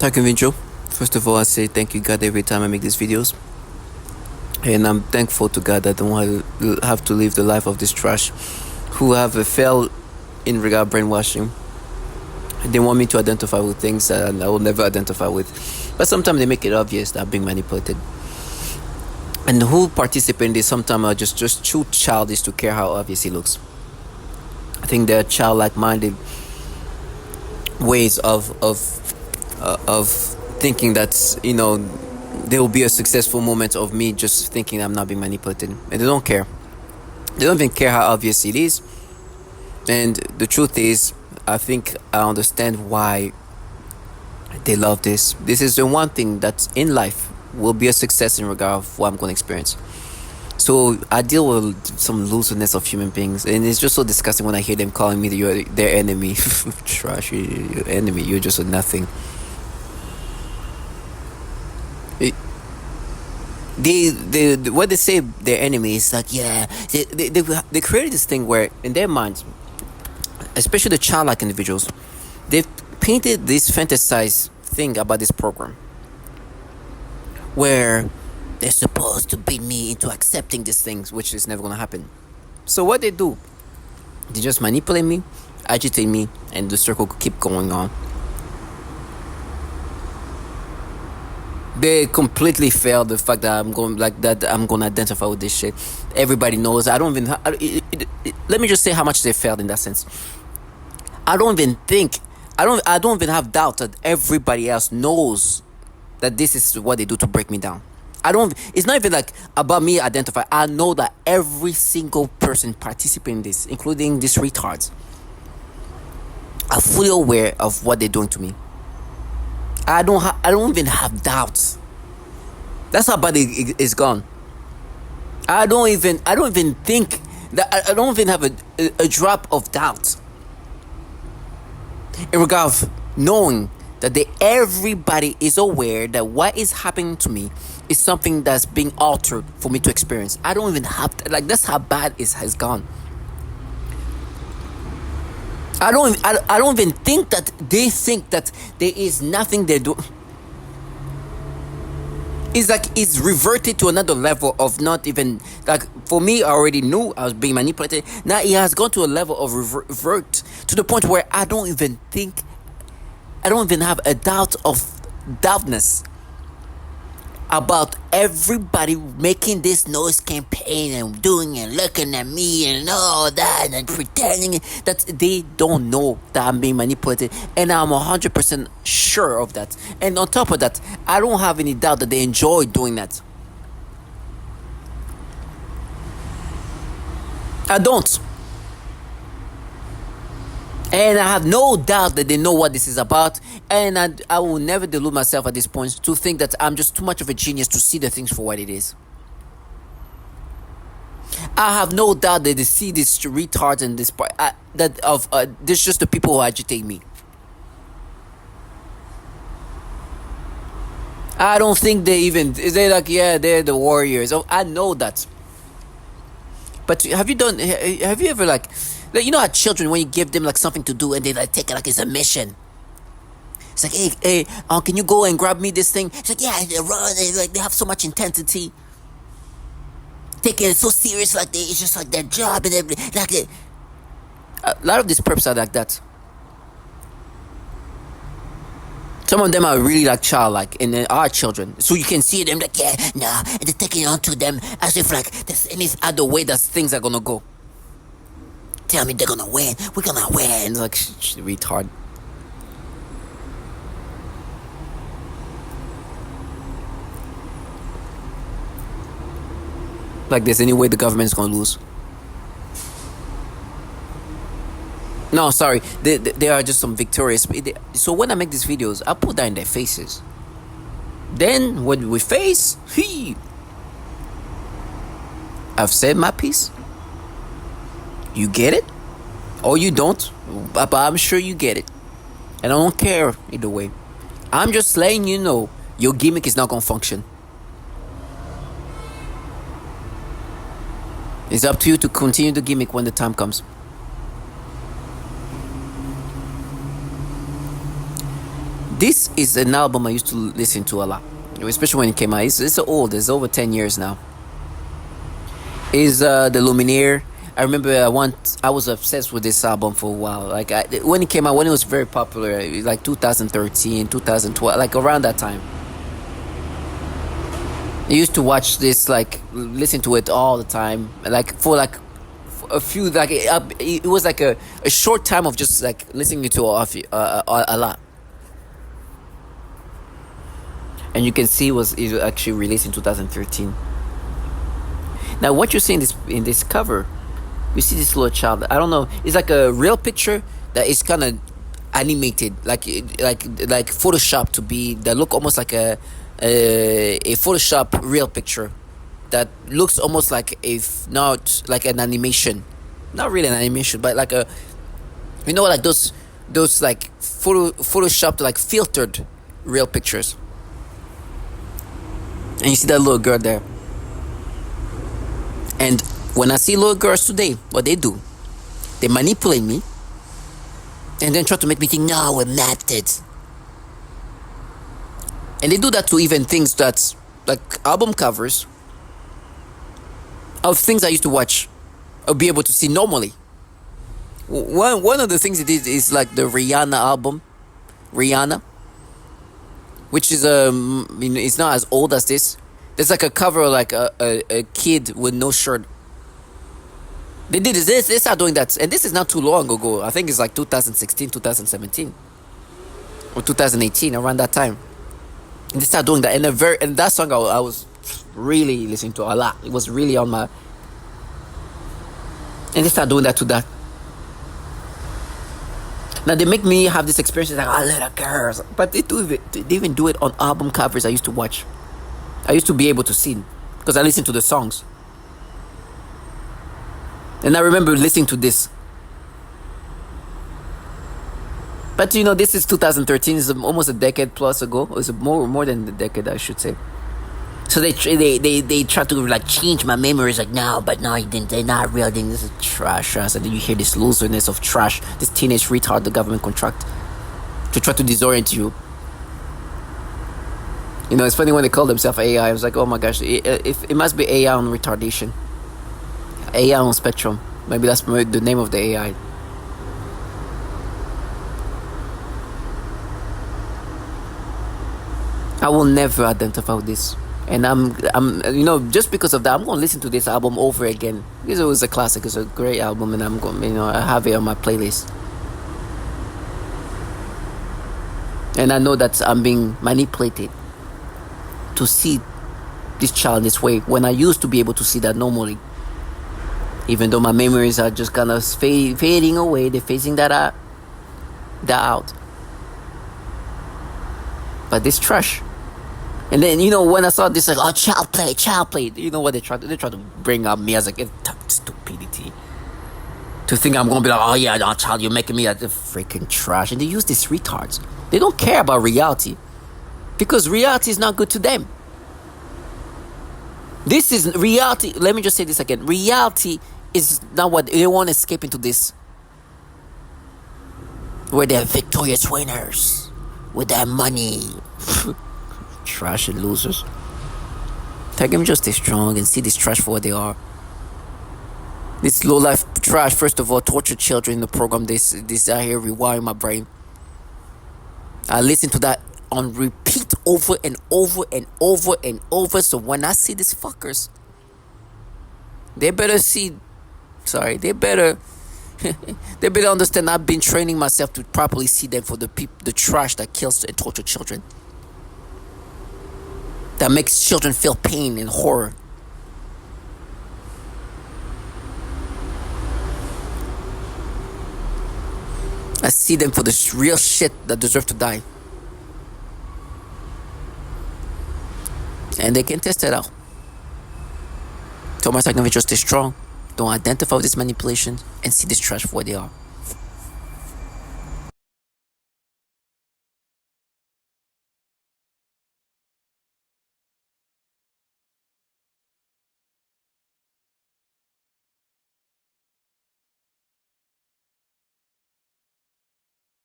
Thank you, Vincho. First of all, I say thank you, God, every time I make these videos. And I'm thankful to God that I don't have to live the life of this trash who have failed in regard brainwashing. They want me to identify with things that I will never identify with. But sometimes they make it obvious that I'm being manipulated. And who participate in this sometimes are just too childish to care how obvious it looks. I think they're childlike minded ways of thinking that, there will be a successful moment of me just thinking I'm not being manipulated. And they don't care. They don't even care how obvious it is. And the truth is, I think I understand why they love this. This is the one thing that in life will be a success in regard of what I'm going to experience. So I deal with some looseness of human beings, and it's just so disgusting when I hear them calling me their enemy. Trash, your enemy. You're just a nothing. They what they say their enemy is like, yeah, they created this thing where in their minds, especially the childlike individuals, they've painted this fantasized thing about this program where they're supposed to beat me into accepting these things, which is never gonna happen. So what they do, they just manipulate me, agitate me, and the circle could keep going on. They completely fail the fact that I'm gonna identify with this shit. Everybody knows. I don't even. Let me just say how much they failed in that sense. I don't even think. I don't even have doubt that everybody else knows that this is what they do to break me down. It's not even like about me identify. I know that every single person participating in this, including these retards, are fully aware of what they're doing to me. I don't even have doubts. That's how bad it's gone. I don't even think that I don't even have a drop of doubt in regard of knowing that everybody is aware that what is happening to me is something that's being altered for me to experience. I don't even have that's how bad it has gone. I don't even think that they think that there is nothing they do. It's like it's reverted to another level of not even like for me. I already knew I was being manipulated. Now it has gone to a level of revert to the point where I don't even have a doubt of doubtness about everybody making this noise campaign and doing and looking at me and all that and pretending that they don't know that I'm being manipulated, and I'm 100% sure of that. And on top of that, I don't have any doubt that they enjoy doing that. I don't. And I have no doubt that they know what this is about. And I will never delude myself at this point to think that I'm just too much of a genius to see the things for what it is. I have no doubt that they see these retards and this part this just the people who agitate me. I don't think they're like, yeah, they're the warriors. Oh, I know that. But have you ever like how children, when you give them like something to do and they like take it like it's a mission. It's like, hey, can you go and grab me this thing? It's like, yeah, they have so much intensity. Taking it so serious, like it's just like their job and everything. Like a lot of these perps are like that. Some of them are really like childlike and they are children. So you can see them like, yeah, nah, and they're taking it onto them as if like there's any other way that things are gonna go. Tell me they're gonna win. We're gonna win. Like, retard. Like, there's any way the government's gonna lose? No, sorry. They are just some victorious. So when I make these videos, I put that in their faces. Then when we face, I've said my piece. You get it? Or you don't, but I'm sure you get it. And I don't care either way. I'm just letting you know your gimmick is not gonna function. It's up to you to continue the gimmick when the time comes. This is an album I used to listen to a lot, especially when it came out. It's old. It's over 10 years now. Is the Lumineer. I remember I was obsessed with this album for a while. Like when it came out, when it was very popular, like 2013, 2012, like around that time. I used to watch this, like listen to it all the time, like for like a few, like it was like a short time of just like listening to a lot. And you can see it was actually released in 2013. Now, what you see in this cover, you see this little child. I don't know. It's like a real picture that is kind of animated, like Photoshop to be that look almost like a Photoshop real picture that looks almost like if not like an animation, not really an animation, but like a, like those like Photoshopped, like filtered real pictures. And you see that little girl there. And when I see little girls today, what they do, they manipulate me and then try to make me think, no, we're method. And they do that to even things that's like album covers of things I used to watch or be able to see normally. One of the things it is like the Rihanna album, Rihanna, which is it's not as old as this. There's like a cover like a kid with no shirt. They did this. They started doing that, and this is not too long ago. I think it's like 2016, 2017, or 2018, around that time. And they started doing that, and that song I was really listening to a lot. It was really on my. And they started doing that to that. Now they make me have this experience like, oh, little girls, but they even do it on album covers I used to watch. I used to be able to see because I listened to the songs. And I remember listening to this. But this is 2013. It's almost a decade plus ago. It's more than a decade, I should say. So they try to like change my memories. Like no, you didn't. They're not real. This is trash. And then you hear this loserness of trash. This teenage retard the government contract to try to disorient you. It's funny when they call themselves AI. I was like, oh my gosh, it must be AI on retardation. AI on spectrum. Maybe that's the name of the AI. I will never identify with this. And I'm just because of that, I'm going to listen to this album over again. Because it was a classic. It's a great album, and I'm going, I have it on my playlist. And I know that I'm being manipulated to see this child this way when I used to be able to see that normally. Even though my memories are just kind of fading away, they're phasing that out. But this trash. And then when I saw this, like, oh, child play. You know what they try to bring up me as like stupidity. To think I'm gonna be like, oh yeah, no, child, you're making me a freaking trash. And they use these retards. They don't care about reality. Because reality is not good to them. This is reality. Let me just say this again. Reality is not what they want to escape into this. Where they're victorious winners. With their money. Trash and losers. Take them just stay strong and see this trash for what they are. This low life trash, first of all, torture children in the program. This out here rewiring my brain. I listen to that on repeat over and over and over and over. So when I see these fuckers, they better they better understand I've been training myself to properly see them for the trash that kills and torture children, that makes children feel pain and horror. I see them for the real shit that deserve to die. And they can test it out. So my second just stay strong. Don't identify with this manipulation and see this trash for what they are.